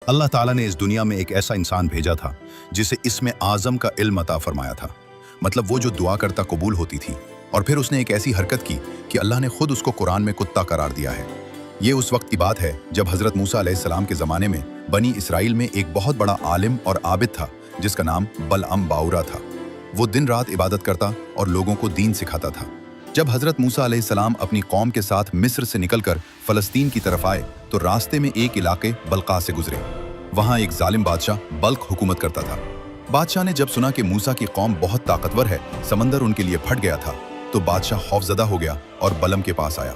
अल्लाह ताला ने इस दुनिया में एक ऐसा इंसान भेजा था जिसे इसमें आज़म का इल्म अता फरमाया था। मतलब वो जो दुआ करता कबूल होती थी। और फिर उसने एक ऐसी हरकत की कि अल्लाह ने खुद उसको कुरान में कुत्ता करार दिया है। ये उस वक्त की बात है जब हज़रत मूसा अलैहिस्सलाम के ज़माने में बनी इसराइल में एक बहुत बड़ा आलिम और आबिद था जिसका नाम बलअम बाउरा था। वो दिन रात इबादत करता और लोगों को दीन सिखाता था। जब हज़रत मूसा अलैहिस्सलाम अपनी कौम के साथ मिस्र से निकलकर फ़लस्तीन की तरफ आए तो रास्ते में एक इलाके बल्का से गुजरे। वहाँ एक जालिम बादशाह बल्क हुकूमत करता था। बादशाह ने जब सुना कि मूसा की कौम बहुत ताकतवर है, समंदर उनके लिए फट गया था, तो बादशाह खौफजदा हो गया और बलम के पास आया।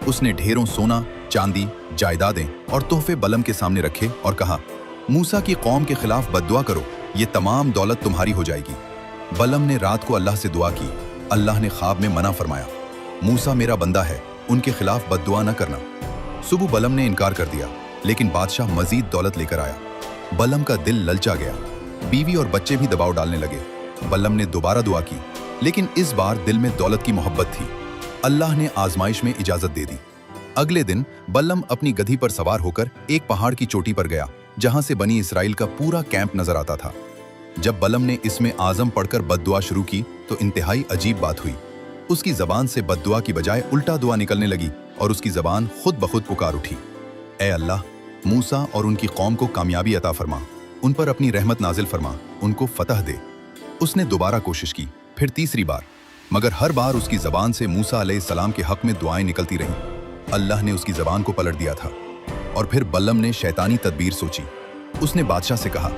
उसने ढेरों सोना, चांदी, जायदादें और तोहफे बलम के सामने रखे और कहा, मूसा की कौम के खिलाफ बद्दुआ करो, ये तमाम दौलत तुम्हारी हो जाएगी। बलम ने रात को अल्लाह से दुआ की। अल्लाह ने ख्वाब में मना फरमाया, मूसा मेरा बंदा है, उनके खिलाफ बद्दुआ न करना। सुबह बलम ने इनकार कर दिया, लेकिन बादशाह मजीद दौलत लेकर आया। बलम का दिल ललचा गया। बीवी और बच्चे भी दबाव डालने लगे। बलम ने दोबारा दुआ की, लेकिन इस बार दिल में दौलत की मोहब्बत थी। अल्लाह ने आजमाइश में इजाजत दे दी। अगले दिन बलम अपनी गधी पर सवार होकर एक पहाड़ की चोटी पर गया, जहां से बनी इसराइल का पूरा कैंप नजर आता था। जब बलम ने इसमें आजम पढ़कर बद्दुआ शुरू की तो इंतहाई अजीब बात हुई। उसकी जबान से बद्दुआ की बजाय उल्टा दुआ निकलने लगी और उसकी जबान खुद बखुद पुकार उठी, ए अल्लाह, मूसा और उनकी कौम को कामयाबी अता फरमा, उन पर अपनी रहमत नाजिल फरमा, उनको फतह दे। उसने दोबारा कोशिश की, फिर तीसरी बार, मगर हर बार उसकी जबान से मूसा अलैहिस्सलाम के हक में दुआएं निकलती रहीं। अल्लाह ने उसकी जबान को पलट दिया था। और फिर बलम ने शैतानी तदबीर सोची। उसने बादशाह से कहा,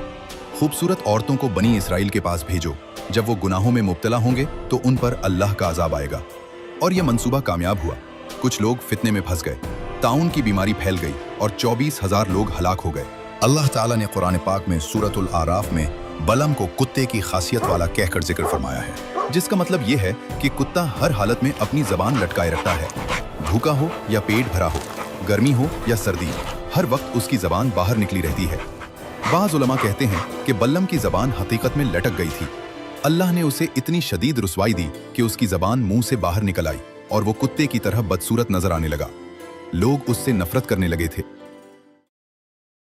खूबसूरत औरतों को बनी इसराइल के पास भेजो, जब वो गुनाहों में मुब्तला होंगे तो उन पर अल्लाह का अजाब आएगा। और यह मंसूबा कामयाब हुआ। कुछ लोग फितने में फंस गए, ताउन की बीमारी फैल गई और 24,000 लोग हलाक हो गए। अल्लाह ताला ने कुरान पाक में सूरतुल आराफ में बलम को कुत्ते की खासियत वाला कहकर जिक्र फरमाया है, जिसका मतलब यह है कि कुत्ता हर हालत में अपनी जबान लटकाए रखता है। भूखा हो या पेट भरा हो, गर्मी हो या सर्दी, हर वक्त उसकी जबान बाहर निकली रहती है। बाज़ उलमा कहते हैं कि बलम की जबान हकीकत में लटक गई थी। अल्लाह ने उसे इतनी शदीद रुसवाई दी कि उसकी जबान मुंह से बाहर निकल आई और वो कुत्ते की तरह बदसूरत नजर आने लगा। लोग उससे नफरत करने लगे थे।